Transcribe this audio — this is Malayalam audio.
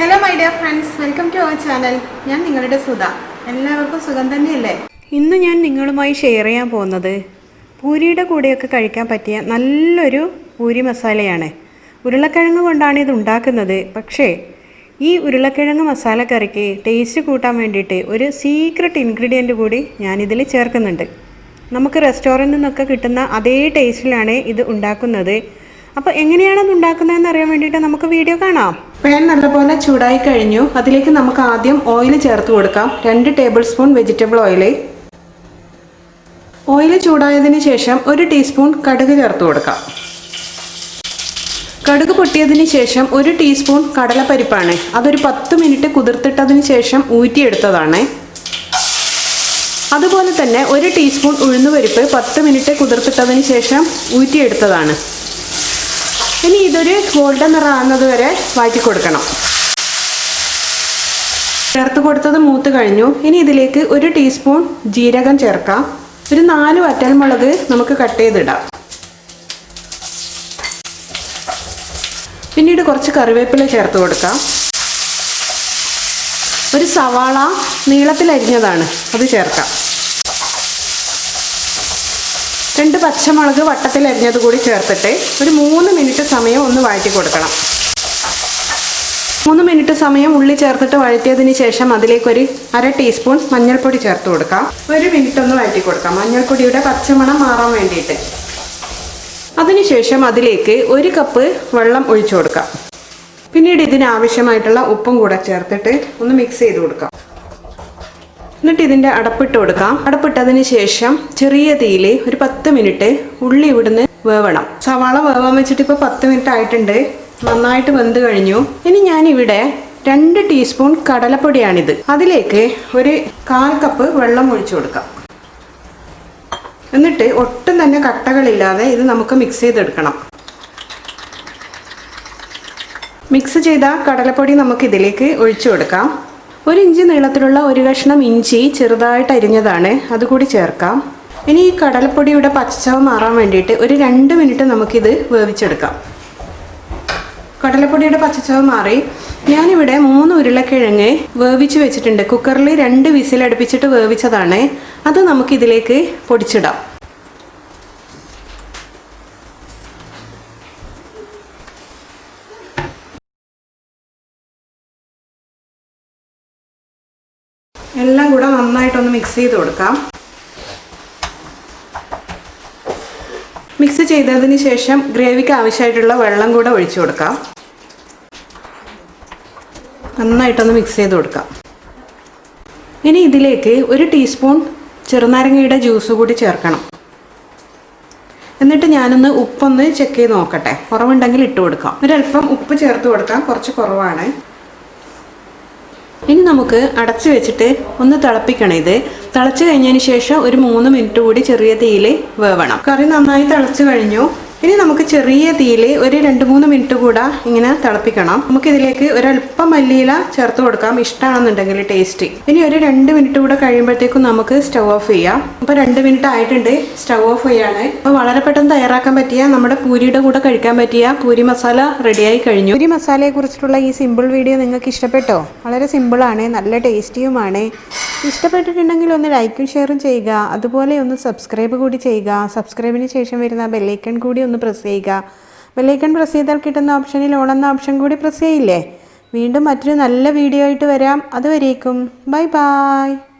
Hello my dear friends, welcome to our channel. ഞാൻ നിങ്ങളുടെ സുധ. എല്ലാവർക്കും സുഖം തന്നെയല്ലേ? ഇന്ന് ഞാൻ നിങ്ങളുമായി ഷെയർ ചെയ്യാൻ പോകുന്നത് പൂരിയുടെ കൂടെയൊക്കെ കഴിക്കാൻ പറ്റിയ നല്ലൊരു പൂരി മസാലയാണ്. ഉരുളക്കിഴങ്ങ് കൊണ്ടാണ് ഇത് ഉണ്ടാക്കുന്നത്. പക്ഷേ ഈ ഉരുളക്കിഴങ്ങ് മസാല കറിക്ക് ടേസ്റ്റ് കൂട്ടാൻ വേണ്ടിയിട്ട് ഒരു സീക്രട്ട് ഇൻഗ്രീഡിയൻറ്റ് കൂടി ഞാനിതിൽ ചേർക്കുന്നുണ്ട്. നമുക്ക് റെസ്റ്റോറൻറ്റിൽ നിന്നൊക്കെ കിട്ടുന്ന അതേ ടേസ്റ്റിലാണ് ഇത് ഉണ്ടാക്കുന്നത്. അപ്പോൾ എങ്ങനെയാണ് ഇത് ഉണ്ടാക്കുന്നതെന്ന് അറിയാൻ വേണ്ടിയിട്ട് നമുക്ക് വീഡിയോ കാണാം. പാൻ നല്ലപോലെ ചൂടായി കഴിഞ്ഞു. അതിലേക്ക് നമുക്ക് ആദ്യം ഓയിൽ ചേർത്ത് കൊടുക്കാം. 2 table spoon vegetable oil. Oil ചൂടായതിന് ശേഷം 1 ടീസ്പൂൺ കടുക് ചേർത്ത് കൊടുക്കാം. കടുക് പൊട്ടിയതിന് ശേഷം 1 ടീസ്പൂൺ കടലപ്പരിപ്പാണ്. അതൊരു 10 മിനിറ്റ് കുതിർത്തിട്ടതിന് ശേഷം ഊറ്റിയെടുത്തതാണ്. അതുപോലെ തന്നെ 1 ടീസ്പൂൺ ഉഴുന്നുപരിപ്പ് 10 മിനിറ്റ് കുതിർത്തിട്ടതിന് ശേഷം ഊറ്റിയെടുത്തതാണ്. ഇനി ഇതൊരു ഗോൾഡൻ നിറമാകുന്നത് വരെ വാറ്റി കൊടുക്കണം. ചേർത്ത് കൊടുത്തത് മൂത്ത് കഴിഞ്ഞു. ഇനി ഇതിലേക്ക് 1 ടീസ്പൂൺ ജീരകം ചേർക്കാം. ഒരു 4 വറ്റൽമുളക് നമുക്ക് കട്ട് ചെയ്തിടാം. പിന്നീട് കുറച്ച് കറിവേപ്പില ചേർത്ത് കൊടുക്കാം. ഒരു സവാള നീളത്തിൽ അരിഞ്ഞതാണ്, അത് ചേർക്കാം. 2 പച്ചമുളക് വട്ടത്തിൽ അരിഞ്ഞത് കൂടി ചേർത്തിട്ട് ഒരു 3 മിനിറ്റ് സമയം ഒന്ന് വഴറ്റി കൊടുക്കണം. 3 മിനിറ്റ് സമയം ഉള്ളി ചേർത്തിട്ട് വഴറ്റിയതിന് ശേഷം അതിലേക്കൊരു 1/2 ടീസ്പൂൺ മഞ്ഞൾപ്പൊടി ചേർത്ത് കൊടുക്കാം. 1 മിനിറ്റ് ഒന്ന് വഴറ്റി കൊടുക്കാം, മഞ്ഞൾപ്പൊടിയുടെ പച്ചമണം മാറാൻ വേണ്ടിയിട്ട്. അതിനുശേഷം അതിലേക്ക് 1 കപ്പ് വെള്ളം ഒഴിച്ചു കൊടുക്കാം. പിന്നീട് ഇതിനാവശ്യമായിട്ടുള്ള ഉപ്പും കൂടെ ചേർത്തിട്ട് ഒന്ന് മിക്സ് ചെയ്ത് കൊടുക്കാം. എന്നിട്ട് ഇതിൻ്റെ അടപ്പിട്ട് കൊടുക്കാം. അടപ്പിട്ടതിന് ശേഷം ചെറിയ തീയിൽ ഒരു 10 മിനിറ്റ് ഉള്ളി ഇവിടുന്ന് വേവണം. സവാള വേവാൻ വെച്ചിട്ട് ഇപ്പോൾ 10 മിനിറ്റ് ആയിട്ടുണ്ട്. നന്നായിട്ട് വെന്ത് കഴിഞ്ഞു. ഇനി ഞാനിവിടെ 2 ടീസ്പൂൺ കടലപ്പൊടിയാണിത്. അതിലേക്ക് ഒരു 1/4 കപ്പ് വെള്ളം ഒഴിച്ചു കൊടുക്കാം. എന്നിട്ട് ഒട്ടും തന്നെ കട്ടകളില്ലാതെ ഇത് നമുക്ക് മിക്സ് ചെയ്തെടുക്കണം. മിക്സ് ചെയ്ത കടലപ്പൊടി നമുക്ക് ഇതിലേക്ക് ഒഴിച്ചു കൊടുക്കാം. 1 ഇഞ്ച് നീളത്തിലുള്ള 1 കഷ്ണം ഇഞ്ചി ചെറുതായിട്ട് അരിഞ്ഞതാണ്, അതുകൂടി ചേർക്കാം. ഇനി ഈ കടലപ്പൊടിയുടെ പച്ചച്ചവ് മാറാൻ വേണ്ടിയിട്ട് ഒരു 2 മിനിറ്റ് നമുക്കിത് വേവിച്ചെടുക്കാം. കടലപ്പൊടിയുടെ പച്ചച്ചവ് മാറി. ഞാനിവിടെ 3 ഉരുളക്കിഴങ്ങ് വേവിച്ച് വെച്ചിട്ടുണ്ട്. കുക്കറിൽ 2 വിസിലടുപ്പിച്ചിട്ട് വേവിച്ചതാണ്. അത് നമുക്കിതിലേക്ക് പൊടിച്ചിടാം. എല്ലാം കൂടെ നന്നായിട്ടൊന്ന് മിക്സ് ചെയ്ത് കൊടുക്കാം. മിക്സ് ചെയ്തതിന് ശേഷം ഗ്രേവിക്ക് ആവശ്യമായിട്ടുള്ള വെള്ളം കൂടെ ഒഴിച്ചു കൊടുക്കാം. നന്നായിട്ടൊന്ന് മിക്സ് ചെയ്ത് കൊടുക്കാം. ഇനി ഇതിലേക്ക് 1 ടീസ്പൂൺ ചെറുനാരങ്ങയുടെ ജ്യൂസ് കൂടി ചേർക്കണം. എന്നിട്ട് ഞാനൊന്ന് ഉപ്പൊന്ന് ചെക്ക് ചെയ്ത് നോക്കട്ടെ. കുറവുണ്ടെങ്കിൽ ഇട്ട് കൊടുക്കാം. ഒരല്പം ഉപ്പ് ചേർത്ത് കൊടുക്കാം, കുറച്ച് കുറവാണ്. ഇനി നമുക്ക് അടച്ചു വെച്ചിട്ട് ഒന്ന് തിളപ്പിക്കണം. ഇത് തിളച്ച് കഴിഞ്ഞതിന് ശേഷം ഒരു 3 മിനിറ്റ് കൂടി ചെറിയ തീയിൽ വേവണം. കറി നന്നായി തിളച്ച് കഴിഞ്ഞു. ഇനി നമുക്ക് ചെറിയ തീയിൽ ഒരു 2-3 മിനിറ്റ് കൂടെ ഇങ്ങനെ തിളപ്പിക്കണം. നമുക്കിതിലേക്ക് ഒരല്പം മല്ലിയില ചേർത്ത് കൊടുക്കാം, ഇഷ്ടമാണെന്നുണ്ടെങ്കിൽ ടേസ്റ്റ്. ഇനി ഒരു 2 മിനിറ്റ് കൂടെ കഴിയുമ്പോഴത്തേക്കും നമുക്ക് സ്റ്റൗ ഓഫ് ചെയ്യാം. അപ്പോൾ 2 മിനിറ്റ് ആയിട്ടുണ്ട്, സ്റ്റൗ ഓഫ് ചെയ്യാണ്. അപ്പോൾ വളരെ പെട്ടെന്ന് തയ്യാറാക്കാൻ പറ്റിയ നമ്മുടെ പൂരിയുടെ കൂടെ കഴിക്കാൻ പറ്റിയ പൂരി മസാല റെഡിയായി കഴിഞ്ഞു. പൂരി മസാലയെ കുറിച്ചിട്ടുള്ള ഈ സിമ്പിൾ വീഡിയോ നിങ്ങൾക്ക് ഇഷ്ടപ്പെട്ടോ? വളരെ സിമ്പിളാണ്, നല്ല ടേസ്റ്റിയുമാണ്. ഇഷ്ടപ്പെട്ടിട്ടുണ്ടെങ്കിൽ ഒന്ന് ലൈക്കും ഷെയറും ചെയ്യുക. അതുപോലെ ഒന്ന് സബ്സ്ക്രൈബ് കൂടി ചെയ്യുക. സബ്സ്ക്രൈബിന് ശേഷം വരുന്ന ബെല്ലൈക്കൺ കൂടി ഒന്ന് പ്രസ് ചെയ്യുക. ബെല്ലൈക്കൺ പ്രസ് ചെയ്താൽ കിട്ടുന്ന ഓപ്ഷനിൽ ഓൾ എന്ന ഓപ്ഷൻ കൂടി പ്രസ് ചെയ്യില്ലേ? വീണ്ടും മറ്റൊരു നല്ല വീഡിയോ ആയിട്ട് വരാം. അതുവരേക്കും ബൈ ബൈ.